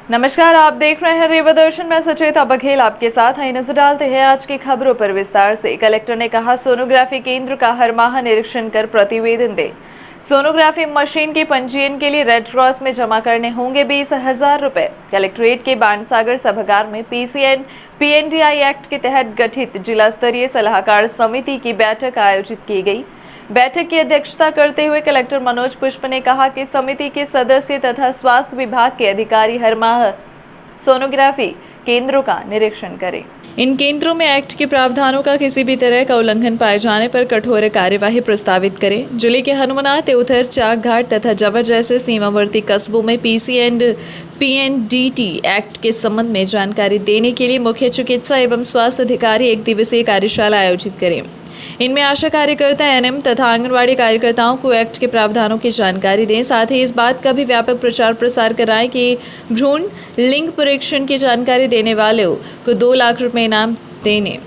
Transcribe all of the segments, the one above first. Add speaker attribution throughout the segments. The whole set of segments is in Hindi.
Speaker 1: नमस्कार, आप देख रहे हैं रेवा दर्शन में सचेता बघेल आपके साथ। आइए नजर डालते हैं आज की खबरों पर विस्तार से। कलेक्टर ने कहा, सोनोग्राफी केंद्र का हर माह निरीक्षण कर प्रतिवेदन दे। सोनोग्राफी मशीन के पंजीयन के लिए रेड क्रॉस में जमा करने होंगे 20,000 रुपए। कलेक्ट्रेट के बाणसागर सभागार में पीसीएन पीएनडीआई एक्ट के तहत गठित जिला स्तरीय सलाहकार समिति की बैठक आयोजित की गई। बैठक की अध्यक्षता करते हुए कलेक्टर मनोज पुष्प ने कहा कि समिति के सदस्य तथा स्वास्थ्य विभाग के अधिकारी हर माह सोनोग्राफी केंद्रों का निरीक्षण करें। इन केंद्रों में एक्ट के प्रावधानों का किसी भी तरह का उल्लंघन पाए जाने पर कठोर कार्यवाही प्रस्तावित करें। जिले के हनुमाना, तेउथर, चाक घाट तथा जवर जैसे सीमावर्ती कस्बों में पीसी एंड पीएनडीटी एक्ट के संबंध में जानकारी देने के लिए मुख्य चिकित्सा एवं स्वास्थ्य अधिकारी एक दिवसीय कार्यशाला आयोजित करें। इनमें आशा कार्यकर्ता, एनएम तथा आंगनवाड़ी कार्यकर्ताओं को एक्ट के प्रावधानों की जानकारी दें। साथ ही इस बात का भी व्यापक प्रचार प्रसार कराएं कि भ्रूण लिंग परीक्षण की जानकारी देने वालों को 2 लाख रुपए इनाम देने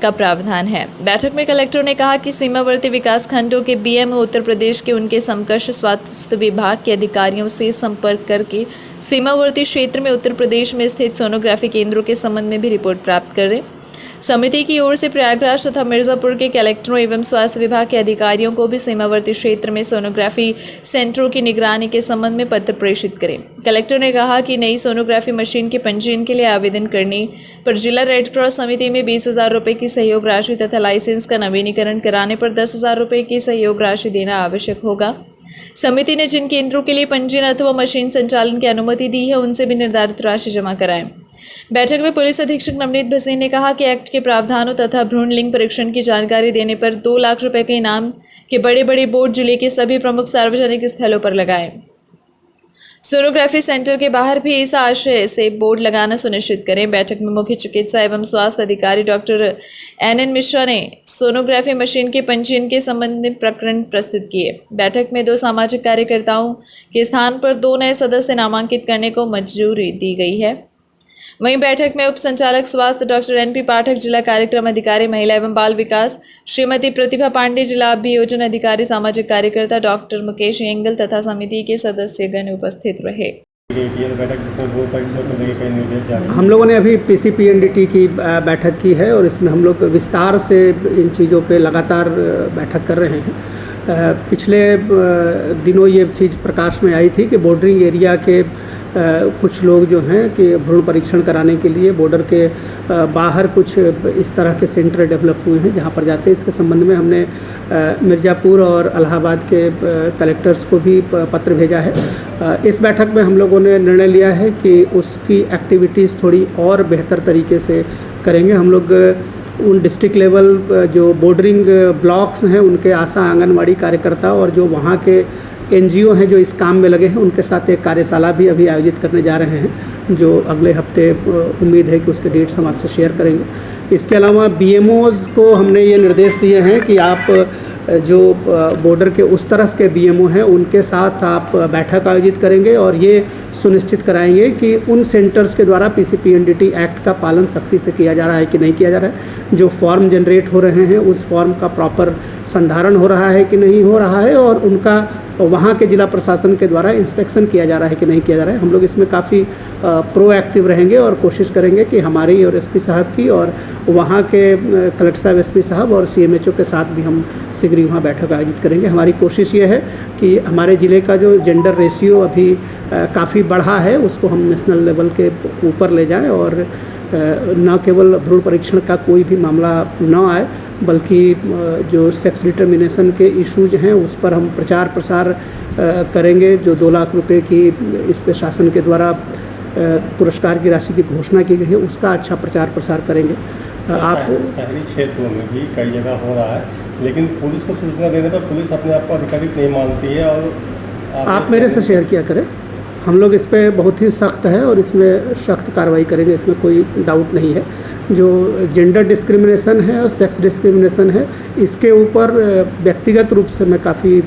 Speaker 1: का प्रावधान है। बैठक में कलेक्टर ने कहा कि सीमावर्ती विकास खंडों के बीएमओ उत्तर प्रदेश के उनके समकक्ष स्वास्थ्य विभाग के अधिकारियों से संपर्क करके सीमावर्ती क्षेत्र में उत्तर प्रदेश में स्थित सोनोग्राफी केंद्रों के संबंध में भी रिपोर्ट प्राप्त करें। समिति की ओर से प्रयागराज तथा मिर्जापुर के कलेक्टरों एवं स्वास्थ्य विभाग के अधिकारियों को भी सीमावर्ती क्षेत्र में सोनोग्राफी सेंटरों की निगरानी के संबंध में पत्र प्रेषित करें। कलेक्टर ने कहा कि नई सोनोग्राफी मशीन के पंजीयन के लिए आवेदन करने पर जिला रेड क्रॉस समिति में 20,000 रुपये की सहयोग राशि तथा लाइसेंस का नवीनीकरण कराने पर 10,000 रुपये की सहयोग राशि देना आवश्यक होगा। समिति ने जिन केंद्रों के लिए पंजीयन अथवा मशीन संचालन की अनुमति दी है, उनसे भी निर्धारित राशि जमा कराएं। बैठक में पुलिस अधीक्षक नवनीत भसीन ने कहा कि एक्ट के प्रावधानों तथा भ्रूण लिंग परीक्षण की जानकारी देने पर 2 लाख रुपए के इनाम के बड़े बोर्ड जिले के सभी प्रमुख सार्वजनिक स्थलों पर लगाएं। सोनोग्राफी सेंटर के बाहर भी इस आशय से बोर्ड लगाना सुनिश्चित करें। बैठक में मुख्य चिकित्सा एवं स्वास्थ्य अधिकारी डॉक्टर एनएन मिश्रा ने सोनोग्राफी मशीन के पंजीयन के संबंध में प्रकरण प्रस्तुत किए। बैठक में 2 सामाजिक कार्यकर्ताओं के स्थान पर 2 नए सदस्य नामांकित करने को मंजूरी दी गई है। वहीं बैठक में उप संचालक स्वास्थ्य डॉक्टर एनपी पाठक, जिला कार्यक्रम अधिकारी महिला एवं बाल विकास श्रीमती प्रतिभा पांडे, जिला अभियोजन अधिकारी सामाजिक कार्यकर्ता डॉक्टर मुकेश एंगल तथा समिति के सदस्यगण उपस्थित रहे।
Speaker 2: हम लोगों ने अभी पीसीपीएनडीटी की बैठक की है और इसमें हम लोग विस्तार से इन चीज़ों पे लगातार बैठक कर रहे हैं। पिछले दिनों ये चीज़ प्रकाश में आई थी कि बॉर्डरिंग एरिया के कुछ लोग जो हैं कि भ्रूण परीक्षण कराने के लिए बॉर्डर के बाहर कुछ इस तरह के सेंटर डेवलप हुए हैं जहां पर जाते हैं। इसके संबंध में हमने मिर्ज़ापुर और इलाहाबाद के कलेक्टर्स को भी पत्र भेजा है। इस बैठक में हम लोगों ने निर्णय लिया है कि उसकी एक्टिविटीज़ थोड़ी और बेहतर तरीके से करेंगे। हम लोग उन डिस्ट्रिक्ट लेवल जो बॉर्डरिंग ब्लॉक्स हैं उनके आशा आंगनवाड़ी कार्यकर्ता और जो वहाँ के एनजीओ हैं जो इस काम में लगे हैं उनके साथ एक कार्यशाला भी अभी आयोजित करने जा रहे हैं, जो अगले हफ्ते उम्मीद है कि उसके डेट्स हम आपसे शेयर करेंगे। इसके अलावा बीएमओज़ को हमने ये निर्देश दिए हैं कि आप जो बॉर्डर के उस तरफ के बीएमओ हैं उनके साथ आप बैठक आयोजित करेंगे और ये सुनिश्चित कराएंगे कि उन सेंटर्स के द्वारा पीसीपीएनडीटी एक्ट का पालन सख्ती से किया जा रहा है कि नहीं किया जा रहा है। जो फॉर्म जनरेट हो रहे हैं उस फॉर्म का प्रॉपर संधारण हो रहा है कि नहीं हो रहा है और उनका वहाँ के जिला प्रशासन के द्वारा इंस्पेक्शन किया जा रहा है कि नहीं किया जा रहा है। हम लोग इसमें काफ़ी प्रोएक्टिव रहेंगे और कोशिश करेंगे कि हमारी और एसपी साहब की और वहाँ के कलेक्टर साहब, एसपी साहब और सीएमएचओ के साथ भी हम शीघ्र ही वहाँ बैठक आयोजित करेंगे। हमारी कोशिश ये है कि हमारे ज़िले का जो जेंडर रेशियो अभी काफ़ी बढ़ा है उसको हम नेशनल लेवल के ऊपर ले जाएँ और न केवल भ्रूण परीक्षण का कोई भी मामला न आए बल्कि जो सेक्स डिटर्मिनेशन के इश्यूज हैं उस पर हम प्रचार प्रसार करेंगे। जो 2 लाख रुपए की इस पे शासन के द्वारा पुरस्कार की राशि की घोषणा की गई है उसका अच्छा प्रचार प्रसार करेंगे। आप
Speaker 3: शहरी क्षेत्रों में भी कई जगह हो रहा है लेकिन पुलिस को सूचना देने पर पुलिस अपने आप को अधिकारिक नहीं मानती है और
Speaker 2: आप मेरे से शेयर किया करें। हम लोग इस पे बहुत ही सख्त है और इसमें सख्त कार्रवाई करेंगे, इसमें कोई डाउट नहीं है। जो जेंडर डिस्क्रिमिनेशन है और सेक्स डिस्क्रिमिनेशन है इसके ऊपर व्यक्तिगत रूप से मैं काफ़ी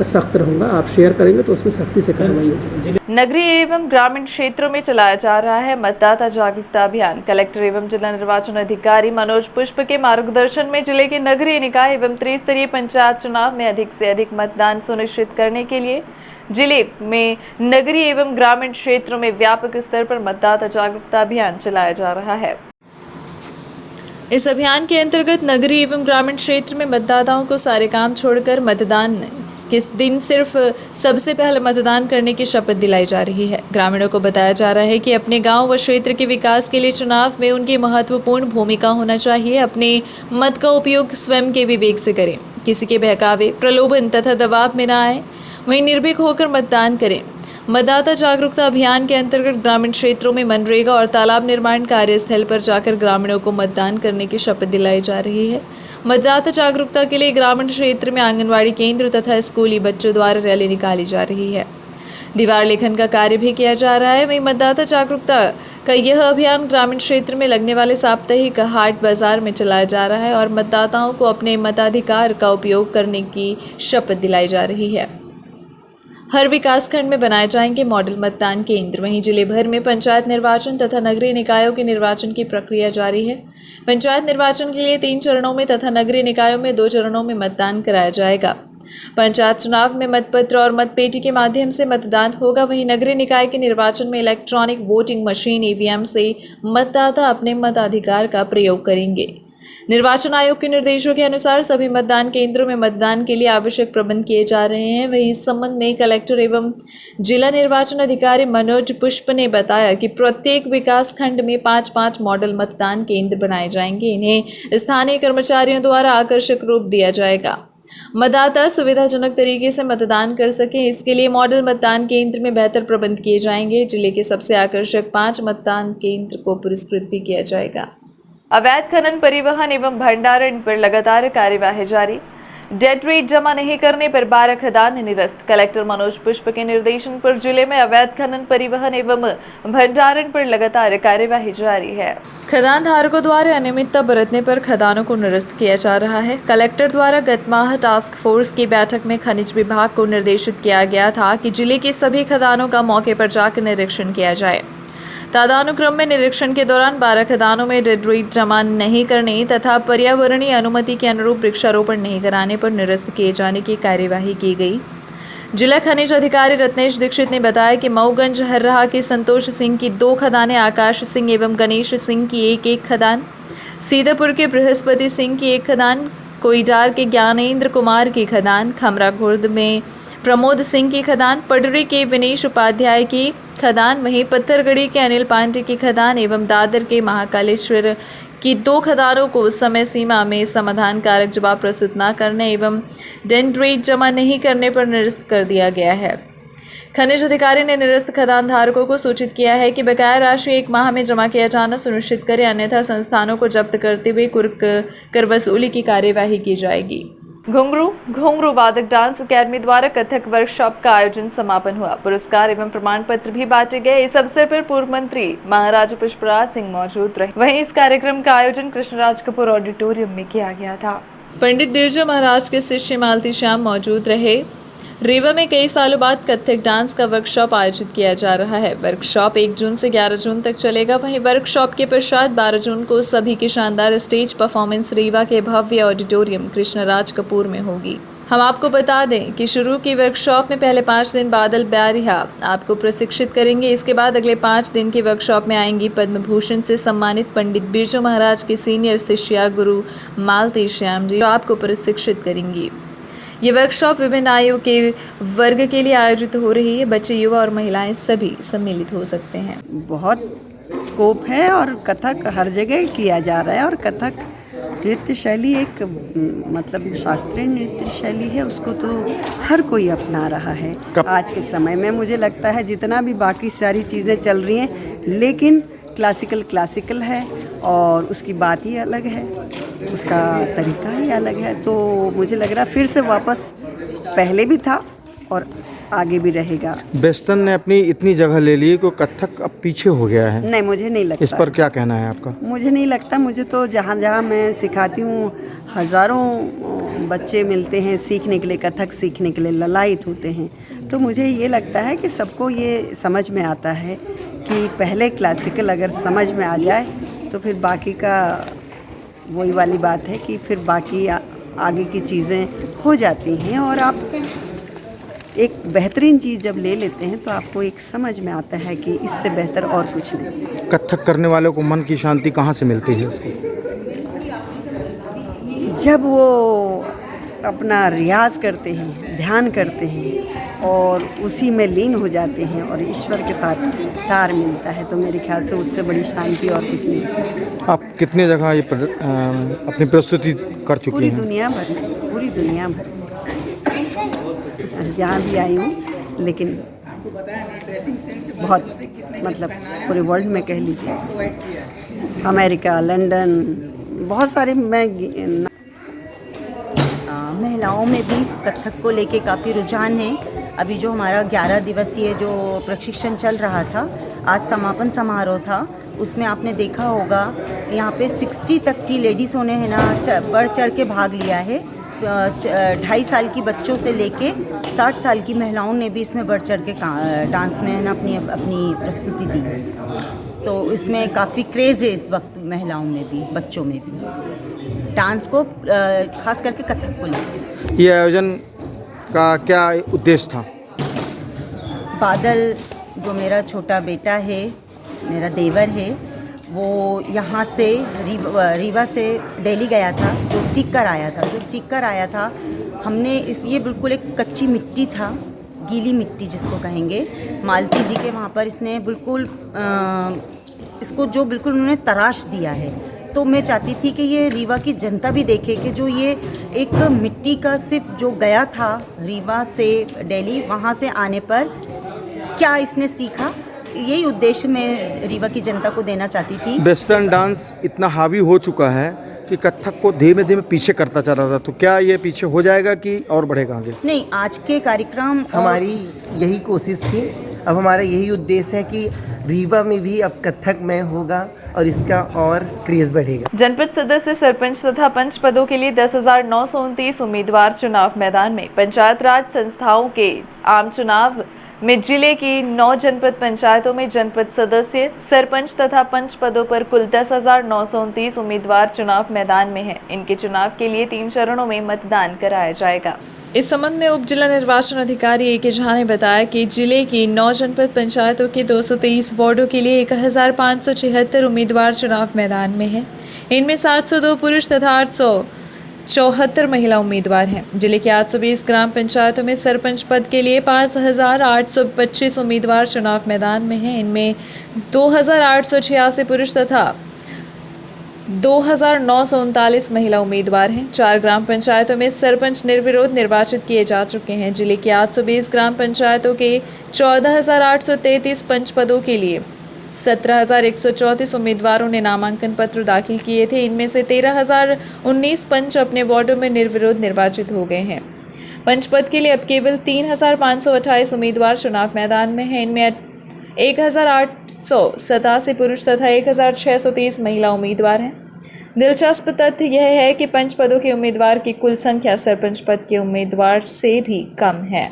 Speaker 2: सख्त रहूँगा। आप शेयर करेंगे तो उसमें सख्ती से कार्रवाई होगी।
Speaker 1: नगरीय एवं ग्रामीण क्षेत्रों में चलाया जा रहा है मतदाता जागरूकता अभियान। कलेक्टर एवं जिला निर्वाचन अधिकारी मनोज पुष्प के मार्गदर्शन में जिले के नगरीय निकाय एवं त्रिस्तरीय पंचायत चुनाव में अधिक से अधिक मतदान सुनिश्चित करने के लिए जिले में नगरीय एवं ग्रामीण क्षेत्रों में व्यापक स्तर पर मतदाता जागरूकता अभियान चलाया जा रहा है। इस अभियान के अंतर्गत नगरीय एवं ग्रामीण क्षेत्र में मतदाताओं को सारे काम छोड़कर मतदान किस दिन सिर्फ सबसे पहले मतदान करने की शपथ दिलाई जा रही है। ग्रामीणों को बताया जा रहा है कि अपने गांव व क्षेत्र के विकास के लिए चुनाव में उनकी महत्वपूर्ण भूमिका होना चाहिए। अपने मत का उपयोग स्वयं के विवेक से करें, किसी के बहकावे, प्रलोभन तथा दबाव में न आए, वहीं निर्भीक होकर मतदान करें। मतदाता जागरूकता अभियान के अंतर्गत ग्रामीण क्षेत्रों में मनरेगा और तालाब निर्माण कार्यस्थल पर जाकर ग्रामीणों को मतदान करने की शपथ दिलाई जा रही है। मतदाता जागरूकता के लिए ग्रामीण क्षेत्र में आंगनवाड़ी केंद्र तथा स्कूली बच्चों द्वारा रैली निकाली जा रही है। दीवार लेखन का कार्य भी किया जा रहा है। वहीं मतदाता जागरूकता का यह अभियान ग्रामीण क्षेत्र में लगने वाले साप्ताहिक हाट बाजार में चलाया जा रहा है और मतदाताओं को अपने मताधिकार का उपयोग करने की शपथ दिलाई जा रही है। हर विकासखंड में बनाए जाएंगे मॉडल मतदान केंद्र। वहीं जिले भर में पंचायत निर्वाचन तथा नगरीय निकायों के निर्वाचन की प्रक्रिया जारी है। पंचायत निर्वाचन के लिए 3 चरणों में तथा नगरीय निकायों में 2 चरणों में मतदान कराया जाएगा। पंचायत चुनाव में मतपत्र और मतपेटी के माध्यम से मतदान होगा। वहीं नगरीय निकाय के निर्वाचन में इलेक्ट्रॉनिक वोटिंग मशीन ईवीएम से मतदाता अपने मताधिकार का प्रयोग करेंगे। निर्वाचन आयोग के निर्देशों के अनुसार सभी मतदान केंद्रों में मतदान के लिए आवश्यक प्रबंध किए जा रहे हैं। वहीं इस संबंध में कलेक्टर एवं जिला निर्वाचन अधिकारी मनोज पुष्प ने बताया कि प्रत्येक विकास खंड में 5-5 मॉडल मतदान केंद्र बनाए जाएंगे। इन्हें स्थानीय कर्मचारियों द्वारा आकर्षक रूप दिया जाएगा। मतदाता सुविधाजनक तरीके से मतदान कर सके, इसके लिए मॉडल मतदान केंद्र में बेहतर प्रबंध किए जाएंगे। जिले के सबसे आकर्षक 5 मतदान केंद्र को पुरस्कृत भी किया जाएगा। अवैध खनन, परिवहन एवं भंडारण पर लगातार कार्यवाही जारी। डेड रेट जमा नहीं करने पर 12 खदान निरस्त। कलेक्टर मनोज पुष्प के निर्देशन पर जिले में अवैध खनन, परिवहन एवं भंडारण पर लगातार कार्यवाही जारी है। खदान धारकों द्वारा अनियमितता बरतने पर खदानों को निरस्त किया जा रहा है। कलेक्टर द्वारा गत माह टास्क फोर्स की बैठक में खनिज विभाग को निर्देशित किया गया था कि जिले के सभी खदानों का मौके पर जाकर निरीक्षण किया जाए। तदानुक्रम में निरीक्षण के दौरान 12 खदानों में डेड रेट जमा नहीं करने तथा पर्यावरणीय अनुमति के अनुरूप वृक्षारोपण नहीं कराने पर निरस्त किए जाने की कार्यवाही की गई। जिला खनिज अधिकारी रत्नेश दीक्षित ने बताया कि मऊगंज हर्राहा के संतोष सिंह की 2 खदानें, आकाश सिंह एवं गणेश सिंह की एक खदान, सीतापुर के बृहस्पति सिंह की 1 खदान, कोईडार के ज्ञानेंद्र कुमार की खदान, खमरा खुर्द में प्रमोद सिंह की खदान, पडरी के विनेश उपाध्याय की खदान, वहीं पत्थरगढ़ी के अनिल पांडे की खदान एवं दादर के महाकालेश्वर की 2 खदानों को समय सीमा में समाधान कारक जवाब प्रस्तुत न करने एवं डेड रेट जमा नहीं करने पर निरस्त कर दिया गया है। खनिज अधिकारी ने निरस्त खदान धारकों को सूचित किया है कि बकाया राशि 1 माह में जमा किया जाना सुनिश्चित करें, अन्यथा संस्थानों को जब्त करते हुए कुर्क कर वसूली की कार्यवाही की जाएगी। घुंघरू वादक डांस अकेडमी द्वारा कथक वर्कशॉप का आयोजन समापन हुआ। पुरस्कार एवं प्रमाण पत्र भी बांटे गए। इस अवसर पर पूर्व मंत्री महाराजा पुष्पराज सिंह मौजूद रहे। वहीं इस कार्यक्रम का आयोजन कृष्णराज कपूर ऑडिटोरियम में किया गया था। पंडित बिरजू महाराज के शिष्य मालती श्याम मौजूद रहे। रीवा में कई सालों बाद कथक डांस का वर्कशॉप आयोजित किया जा रहा है। वर्कशॉप 1 जून से 11 जून तक चलेगा। वहीं वर्कशॉप के पश्चात 12 जून को सभी की शानदार स्टेज परफॉर्मेंस रीवा के भव्य ऑडिटोरियम कृष्णराज कपूर में होगी। हम आपको बता दें कि शुरू की वर्कशॉप में पहले 5 दिन बादल बैरिया आपको प्रशिक्षित करेंगे। इसके बाद अगले 5 दिन की वर्कशॉप में आएंगी पद्म भूषण से सम्मानित पंडित बिरजू महाराज की सीनियर शिष्या गुरु मालती श्याम जी, जो आपको प्रशिक्षित करेंगी। ये वर्कशॉप विभिन्न आयु के वर्ग के लिए आयोजित हो रही है। बच्चे, युवा और महिलाएं सभी सम्मिलित हो सकते हैं।
Speaker 4: बहुत स्कोप है और कथक हर जगह किया जा रहा है और कथक नृत्य शैली एक मतलब शास्त्रीय नृत्य शैली है, उसको तो हर कोई अपना रहा है आज के समय में। मुझे लगता है जितना भी बाकी सारी चीज़ें चल रही हैं, लेकिन क्लासिकल है और उसकी बात ही अलग है, उसका तरीका ही अलग है। तो मुझे लग रहा फिर से वापस पहले भी था और आगे भी रहेगा।
Speaker 5: वेस्टर्न ने अपनी इतनी जगह ले ली कि कथक अब पीछे हो गया है।
Speaker 4: नहीं, मुझे नहीं लगता।
Speaker 5: इस पर क्या कहना है आपका?
Speaker 4: मुझे नहीं लगता। मुझे तो जहाँ जहाँ मैं सिखाती हूँ हज़ारों बच्चे मिलते हैं सीखने के लिए, कथक सीखने के लिए ललायित होते हैं। तो मुझे ये लगता है कि सबको ये समझ में आता है कि पहले क्लासिकल अगर समझ में आ जाए तो फिर बाकी का वही वाली बात है कि फिर बाकी आगे की चीज़ें हो जाती हैं और आप एक बेहतरीन चीज़ जब ले लेते हैं तो आपको एक समझ में आता है कि इससे बेहतर और कुछ नहीं।
Speaker 5: कथक करने वालों को मन की शांति कहाँ से मिलती है?
Speaker 4: जब वो अपना रियाज करते हैं, ध्यान करते हैं और उसी में लीन हो जाते हैं और ईश्वर के साथ तार मिलता है, तो मेरे ख्याल से उससे बड़ी शांति और कुछ नहीं है।
Speaker 5: आप कितने जगह ये अपनी प्रस्तुति कर चुके
Speaker 4: पूरी
Speaker 5: हैं?
Speaker 4: दुनिया भर में, पूरी दुनिया भर में यहाँ भी आई हूँ, लेकिन बहुत मतलब पूरे वर्ल्ड में कह लीजिए, अमेरिका, लंदन, बहुत सारे
Speaker 6: महिलाओं में भी कथक को लेके काफ़ी रुझान है। अभी जो हमारा 11 दिवसीय जो प्रशिक्षण चल रहा था, आज समापन समारोह था, उसमें आपने देखा होगा यहाँ पे 60 तक की लेडीज़ों ने है ना बढ़ चढ़ के भाग लिया है। 2.5 साल की बच्चों से लेके 60 साल की महिलाओं ने भी इसमें बढ़ चढ़ के डांस में है ना अपनी प्रस्तुति दी है। तो इसमें काफ़ी क्रेज़ है इस वक्त महिलाओं में भी, बच्चों में भी, डांस को खास करके कथक को लेकर।
Speaker 5: ये आयोजन का क्या उद्देश्य था?
Speaker 6: बादल जो मेरा छोटा बेटा है, मेरा देवर है, वो यहाँ से रीवा से दिल्ली गया था, जो सीख कर आया था। हमने ये बिल्कुल एक कच्ची मिट्टी था, गीली मिट्टी जिसको कहेंगे, मालती जी के वहाँ पर इसने बिल्कुल इसको जो बिल्कुल उन्होंने तराश दिया है। तो मैं चाहती थी कि ये रीवा की जनता भी देखे कि जो ये एक मिट्टी का सिर्फ जो गया था रीवा से दिल्ली, वहाँ से आने पर क्या इसने सीखा, यही उद्देश्य मैं रीवा की जनता को देना चाहती थी।
Speaker 5: वेस्टर्न डांस इतना हावी हो चुका है कि कथक को धीमे धीमे पीछे करता चला रहा, तो क्या ये पीछे हो जाएगा कि और बढ़ेगा आगे?
Speaker 6: नहीं, आज के कार्यक्रम
Speaker 7: हमारी यही कोशिश थी। अब हमारा यही उद्देश्य है कि रीवा में भी अब कथक में होगा और इसका और क्रेज बढ़ेगा।
Speaker 1: जनपद सदस्य, सरपंच तथा पंच पदों के लिए 10,929 उम्मीदवार चुनाव मैदान में। पंचायत राज संस्थाओं के आम चुनाव में जिले की 9 जनपद पंचायतों में जनपद सदस्य, सरपंच तथा पंच पदों पर कुल 10,929 उम्मीदवार चुनाव मैदान में हैं। इनके चुनाव के लिए 3 चरणों में मतदान कराया जाएगा। इस संबंध में उप जिला निर्वाचन अधिकारी ए के झा ने बताया कि जिले की 9 जनपद पंचायतों के 223 वार्डों के लिए 1,576 उम्मीदवार चुनाव मैदान में हैं। इनमें 702 पुरुष तथा 874 महिला उम्मीदवार हैं। जिले के 820 ग्राम पंचायतों में सरपंच पद के लिए 5,825 उम्मीदवार चुनाव मैदान में हैं। इनमें 2,886 पुरुष तथा 2,939 महिला उम्मीदवार हैं। 4 ग्राम पंचायतों में सरपंच निर्विरोध निर्वाचित किए जा चुके हैं। जिले के 820 ग्राम पंचायतों के 14,833 पंच पदों के लिए 17,134 उम्मीदवारों ने नामांकन पत्र दाखिल किए थे। इनमें से 13,019 पंच अपने वार्डों में निर्विरोध निर्वाचित हो गए हैं। पंच पद के लिए अब केवल 3,528 उम्मीदवार चुनाव मैदान में हैं। इनमें 1,887 पुरुष तथा 1,630 महिला उम्मीदवार हैं। दिलचस्प तथ्य यह है कि पंच पदों के उम्मीदवार की कुल संख्या सरपंच पद के उम्मीदवार से भी कम है।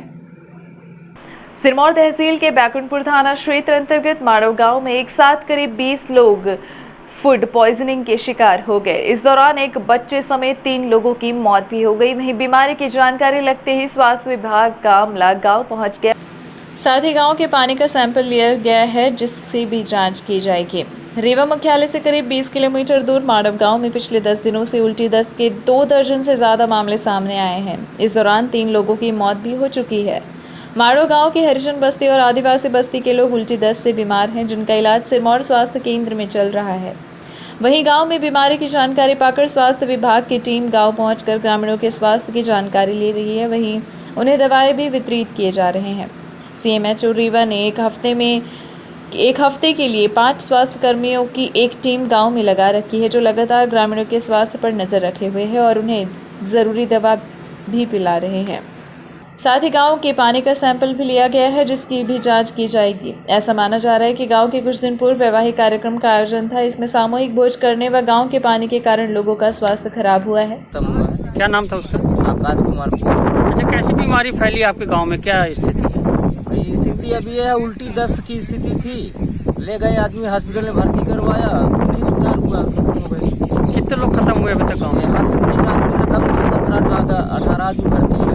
Speaker 1: सिरमौर तहसील के बैकुंठपुर थाना क्षेत्र अंतर्गत माड़व गांव में एक साथ करीब 20 लोग फूड पॉइजनिंग के शिकार हो गए। इस दौरान एक बच्चे समेत 3 लोगों की मौत भी हो गई। वहीं बीमारी की जानकारी लगते ही स्वास्थ्य विभाग का अमला गांव पहुंच गया। साथ ही गांव के पानी का सैंपल लिया गया है, जिससे भी जांच की जाएगी। रीवा मुख्यालय से करीब 20 किलोमीटर दूर माड़व गांव में पिछले 10 दिनों से उल्टी दस्त के 2 दर्जन से ज़्यादा मामले सामने आए हैं। इस दौरान 3 लोगों की मौत भी हो चुकी है। माड़व गांव के हरिजन बस्ती और आदिवासी बस्ती के लोग उल्टी दस्त से बीमार हैं, जिनका इलाज सिरमौर स्वास्थ्य केंद्र में चल रहा है। वहीं गांव में बीमारी की जानकारी पाकर स्वास्थ्य विभाग की टीम गांव पहुंचकर ग्रामीणों के स्वास्थ्य की जानकारी ले रही है। वहीं उन्हें दवाएं भी वितरित किए जा रहे हैं। CMHO रीवा ने एक हफ्ते के लिए 5 स्वास्थ्य कर्मियों की एक टीम गांव में लगा रखी है, जो लगातार ग्रामीणों के स्वास्थ्य पर नज़र रखे हुए हैं और उन्हें ज़रूरी दवा भी पिला रहे हैं। साथ ही गांव के पानी का सैंपल भी लिया गया है, जिसकी भी जांच की जाएगी। ऐसा माना जा रहा है कि गांव के कुछ दिन पूर्व वैवाहिक कार्यक्रम का आयोजन था। इसमें सामूहिक भोज करने व गांव के पानी के कारण लोगों का स्वास्थ्य खराब हुआ है।
Speaker 8: क्या नाम था उसका?
Speaker 7: आकाश कुमार।
Speaker 8: अच्छा, कैसी बीमारी फैली आपके गांव में, क्या स्थिति है?
Speaker 7: स्थिति अभी है, उल्टी दस्त की स्थिति थी, ले गए आदमी हॉस्पिटल में भर्ती करवाया, नहीं सुधार हुआ।
Speaker 8: कितने लोग खत्म हुए अभी तक गाँव में?
Speaker 7: यहाँ से खत्म हुए 17-18 आदमी भर्ती है।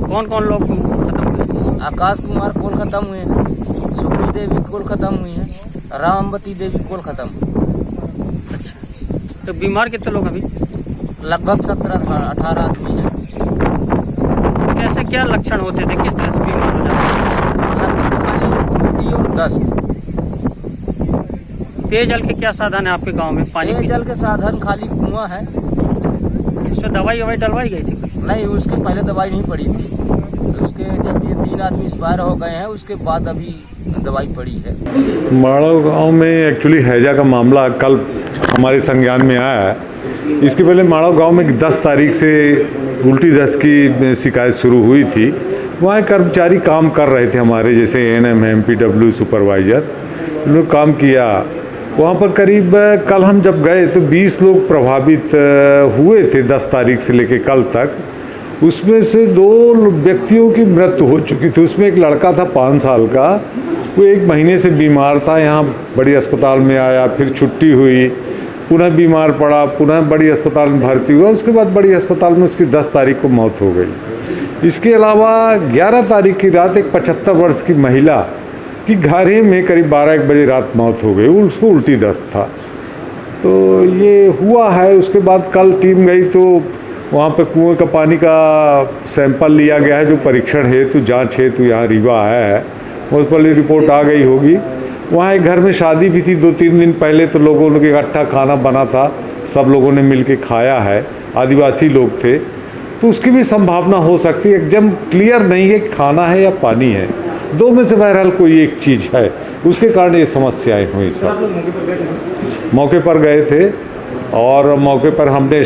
Speaker 8: कौन कौन लोग खत्म हुए?
Speaker 9: आकाश कुमार कोल ख़त्म हुए हैं, सुमनी देवी कोल ख़त्म हुई हैं, रामवती देवी कोल ख़त्म।
Speaker 8: अच्छा, तो बीमार कितने लोग अभी?
Speaker 9: लगभग 17-18 आदमी हैं।
Speaker 8: कैसे क्या लक्षण होते थे, किस तरह से बीमार हो जाते
Speaker 9: लक्षण खाली उल्टी और दस्त।
Speaker 8: थे? पेयजल के क्या साधन है आपके गांव में? पानी
Speaker 9: पेयजल के साधन खाली कुआं है।
Speaker 8: इसमें दवाई डलवाई गई थी?
Speaker 9: नहीं, उसके पहले दवाई नहीं पड़ी थी। उसके जब ये 3 आदमी एक्सपायर हो गए हैं उसके बाद अभी दवाई पड़ी है।
Speaker 10: माड़व गांव में एक्चुअली हैजा का मामला कल हमारे संज्ञान में आया है। इसके पहले माड़व गांव में 10 तारीख से उल्टी दस्त की शिकायत शुरू हुई थी। वहाँ कर्मचारी काम कर रहे थे हमारे, जैसे ANM MPW सुपरवाइज़र, उन्होंने काम किया। वहाँ पर करीब कल हम जब गए तो 20 लोग प्रभावित हुए थे 10 तारीख से लेकर कल तक। उसमें से 2 व्यक्तियों की मृत्यु हो चुकी थी। उसमें एक लड़का था 5 साल का, वो 1 महीने से बीमार था, यहाँ बड़ी अस्पताल में आया, फिर छुट्टी हुई, पुनः बीमार पड़ा, पुनः बड़ी अस्पताल में भर्ती हुआ। उसके बाद बड़ी अस्पताल में उसकी 10 तारीख को मौत हो गई। इसके अलावा 11 तारीख की रात एक 75 वर्ष की महिला की घरे में करीब 12-1 बजे रात मौत हो गई। उसको उल्टी दस्त था। तो ये हुआ है। उसके बाद कल टीम गई तो वहाँ पे कुएं का पानी का सैंपल लिया गया है, जो परीक्षण हेतु जांच हेतु यहाँ रीवा आया है। उस पर रिपोर्ट आ गई होगी। वहाँ एक घर में शादी भी थी 2-3 दिन पहले, तो लोगों ने इकट्ठा खाना बना था, सब लोगों ने मिल के खाया है, आदिवासी लोग थे। तो उसकी भी संभावना हो सकती है। एकदम क्लियर नहीं है कि खाना है या पानी है, 2 में से बहरहाल कोई एक चीज़ है, उसके कारण ये समस्याएं हुई। सब मौके पर गए थे और मौके पर हमने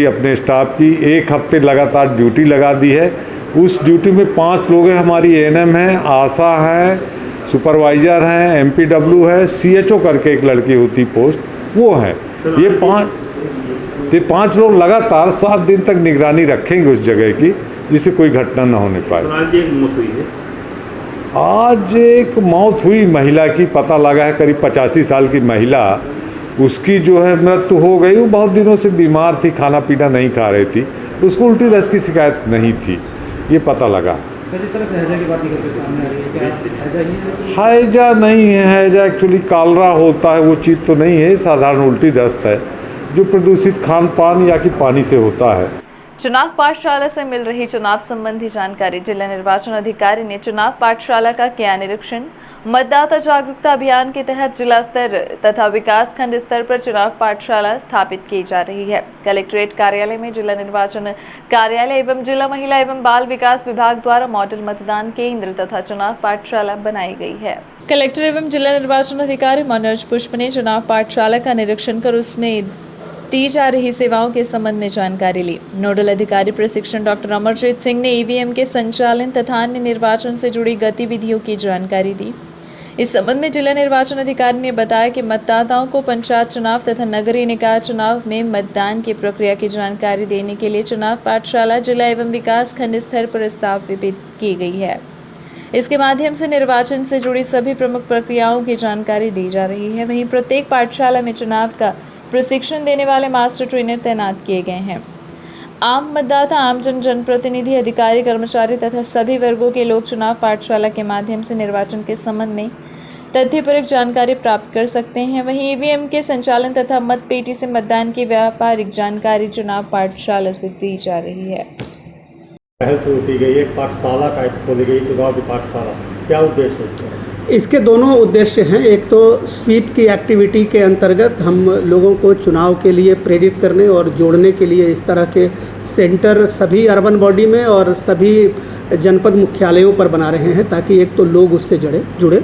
Speaker 10: अपने स्टाफ की 1 हफ्ते लगातार ड्यूटी लगा दी है। उस ड्यूटी में 5 लोग हैं, हमारी ANM हैं, आशा हैं, सुपरवाइज़र हैं, MPW है, CHO करके एक लड़की होती पोस्ट, वो है। ये 5 लोग लगातार 7 दिन तक निगरानी रखेंगे उस जगह की, जिससे कोई घटना ना होने पाए। आज एक मौत हुई महिला की, पता लगा है करीब 85 साल की महिला, उसकी जो है मृत्यु हो गई। वो बहुत दिनों से बीमार थी, खाना पीना नहीं खा रही थी, उसको उल्टी दस्त की शिकायत नहीं थी, ये पता लगा।
Speaker 2: जिस तरह से हैजा की बात निकल के सामने आ रही है, क्या हैजा ही है?
Speaker 10: हैजा नहीं है, हैजा एक्चुअली कालरा होता है, वो चीज़ तो नहीं है। साधारण उल्टी दस्त है जो प्रदूषित खान पान या कि पानी से होता है।
Speaker 1: चुनाव पाठशाला से मिल रही चुनाव संबंधी जानकारी। जिला निर्वाचन अधिकारी ने चुनाव पाठशाला का किया निरीक्षण। मतदाता जागरूकता अभियान के तहत जिला स्तर तथा विकास खंड स्तर पर चुनाव पाठशाला स्थापित की जा रही है। कलेक्ट्रेट कार्यालय में जिला निर्वाचन कार्यालय एवं जिला महिला एवं बाल विकास विभाग द्वारा मॉडल मतदान केंद्र तथा चुनाव पाठशाला बनाई गई है। कलेक्टर एवं जिला निर्वाचन अधिकारी मनोज पुष्प ने चुनाव पाठशाला का निरीक्षण कर उसमें दी जा रही सेवाओं के संबंध में जानकारी ली। नोडल अधिकारी प्रशिक्षण डॉक्टर अमरजीत सिंह ने EVM के संचालन तथा अन्य निर्वाचन से जुड़ी गतिविधियों की जानकारी दी। इस संबंध में जिला निर्वाचन अधिकारी ने बताया कि मतदाताओं को पंचायत चुनाव तथा नगरीय निकाय चुनाव में मतदान की प्रक्रिया की जानकारी देने के लिए चुनाव पाठशाला जिला एवं विकास खंड स्तर पर स्थापित की गई है। इसके माध्यम से निर्वाचन से जुड़ी सभी प्रमुख प्रक्रियाओं की जानकारी दी जा रही है। वहीं प्रत्येक पाठशाला में चुनाव का प्रशिक्षण देने वाले मास्टर ट्रेनर तैनात किए गए हैं। आम मतदाता, आमजन, जनप्रतिनिधि, अधिकारी, कर्मचारी तथा सभी वर्गों के लोग चुनाव पाठशाला के माध्यम से निर्वाचन के संबंध में तथ्यपरक जानकारी प्राप्त कर सकते हैं। वहीं EVM के संचालन तथा मत पेटी से मतदान की व्यापारिक जानकारी चुनाव पाठशाला से दी जा रही है।
Speaker 3: पहल शुरू की गई है, पाठशाला का खोली गई, चुनाव की पाठशाला, क्या उद्देश्य है इसका?
Speaker 2: इसके दोनों उद्देश्य हैं। एक तो स्वीप की एक्टिविटी के अंतर्गत हम लोगों को चुनाव के लिए प्रेरित करने और जोड़ने के लिए इस तरह के सेंटर सभी अर्बन बॉडी में और सभी जनपद मुख्यालयों पर बना रहे हैं, ताकि एक तो लोग उससे जुड़े।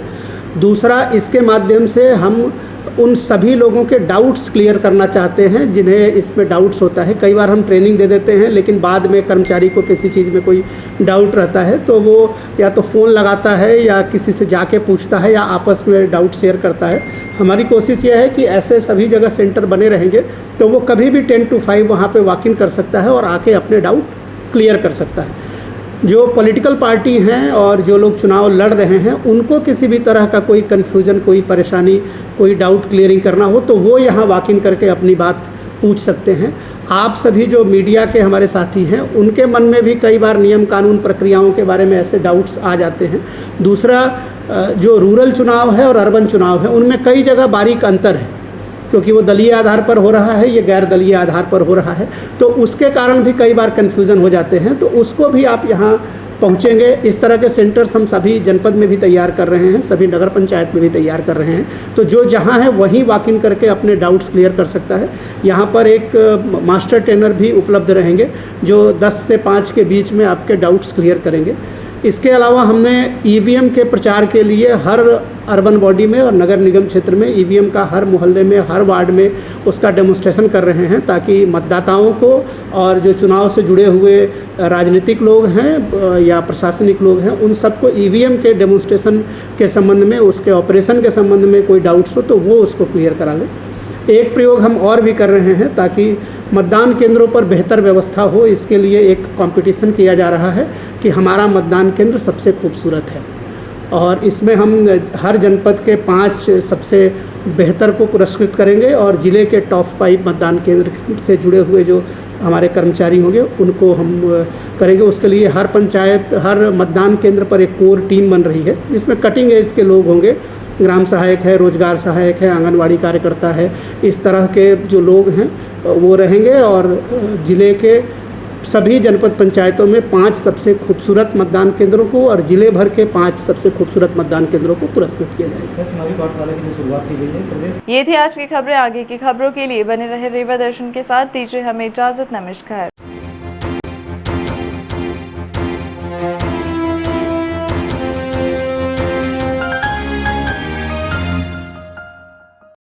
Speaker 2: दूसरा, इसके माध्यम से हम उन सभी लोगों के डाउट्स क्लियर करना चाहते हैं जिन्हें इसमें डाउट्स होता है। कई बार हम ट्रेनिंग दे देते हैं, लेकिन बाद में कर्मचारी को किसी चीज़ में कोई डाउट रहता है तो वो या तो फ़ोन लगाता है या किसी से जाके पूछता है या आपस में डाउट शेयर करता है। हमारी कोशिश यह है कि ऐसे सभी जगह सेंटर बने रहेंगे तो वो कभी भी 10 to 5 वहाँ पे वॉक इन कर सकता है और आके अपने डाउट क्लियर कर सकता है। जो पॉलिटिकल पार्टी हैं और जो लोग चुनाव लड़ रहे हैं, उनको किसी भी तरह का कोई कन्फ्यूज़न, कोई परेशानी, कोई डाउट क्लियरिंग करना हो तो वो यहाँ वॉक इन करके अपनी बात पूछ सकते हैं। आप सभी जो मीडिया के हमारे साथी हैं उनके मन में भी कई बार नियम कानून प्रक्रियाओं के बारे में ऐसे डाउट्स आ जाते हैं। दूसरा, जो रूरल चुनाव है और अर्बन चुनाव है उनमें कई जगह बारीक अंतर है, क्योंकि वो दलीय आधार पर हो रहा है, ये गैर दलीय आधार पर हो रहा है, तो उसके कारण भी कई बार कन्फ्यूज़न हो जाते हैं। तो उसको भी आप यहाँ पहुँचेंगे। इस तरह के सेंटर्स हम सभी जनपद में भी तैयार कर रहे हैं, सभी नगर पंचायत में भी तैयार कर रहे हैं। तो जो जहाँ है वहीं वॉक इन करके अपने डाउट्स क्लियर कर सकता है। यहाँ पर एक मास्टर ट्रेनर भी उपलब्ध रहेंगे जो 10 से 5 के बीच में आपके डाउट्स क्लियर करेंगे। इसके अलावा हमने ईवीएम के प्रचार के लिए हर अर्बन बॉडी में और नगर निगम क्षेत्र में ईवीएम का हर मोहल्ले में, हर वार्ड में उसका डेमोन्स्ट्रेशन कर रहे हैं, ताकि मतदाताओं को और जो चुनाव से जुड़े हुए राजनीतिक लोग हैं या प्रशासनिक लोग हैं उन सबको ईवीएम के डेमोन्स्ट्रेशन के संबंध में, उसके ऑपरेशन के संबंध में कोई डाउट्स हो तो वो उसको क्लियर करा लें। एक प्रयोग हम और भी कर रहे हैं ताकि मतदान केंद्रों पर बेहतर व्यवस्था हो। इसके लिए एक कंपटीशन किया जा रहा है कि हमारा मतदान केंद्र सबसे खूबसूरत है, और इसमें हम हर जनपद के 5 सबसे बेहतर को पुरस्कृत करेंगे और ज़िले के टॉप 5 मतदान केंद्र से जुड़े हुए जो हमारे कर्मचारी होंगे उनको हम करेंगे। उसके लिए हर पंचायत, हर मतदान केंद्र पर एक कोर टीम बन रही है जिसमें कटिंग एज के लोग होंगे। ग्राम सहायक है, रोजगार सहायक है, आंगनवाड़ी कार्यकर्ता है, इस तरह के जो लोग हैं वो रहेंगे और ज़िले के सभी जनपद पंचायतों में 5 सबसे खूबसूरत मतदान केंद्रों को और ज़िले भर के 5 सबसे खूबसूरत मतदान केंद्रों को पुरस्कृत किया जाएगा।
Speaker 11: चुनावी पाठशाला की जो शुरुआत की गई है प्रदेश।
Speaker 1: ये थी आज की खबरें। आगे की खबरों के लिए बने रहे रेवा दर्शन के साथ। दीजिए हमें इजाज़त। नमस्कार।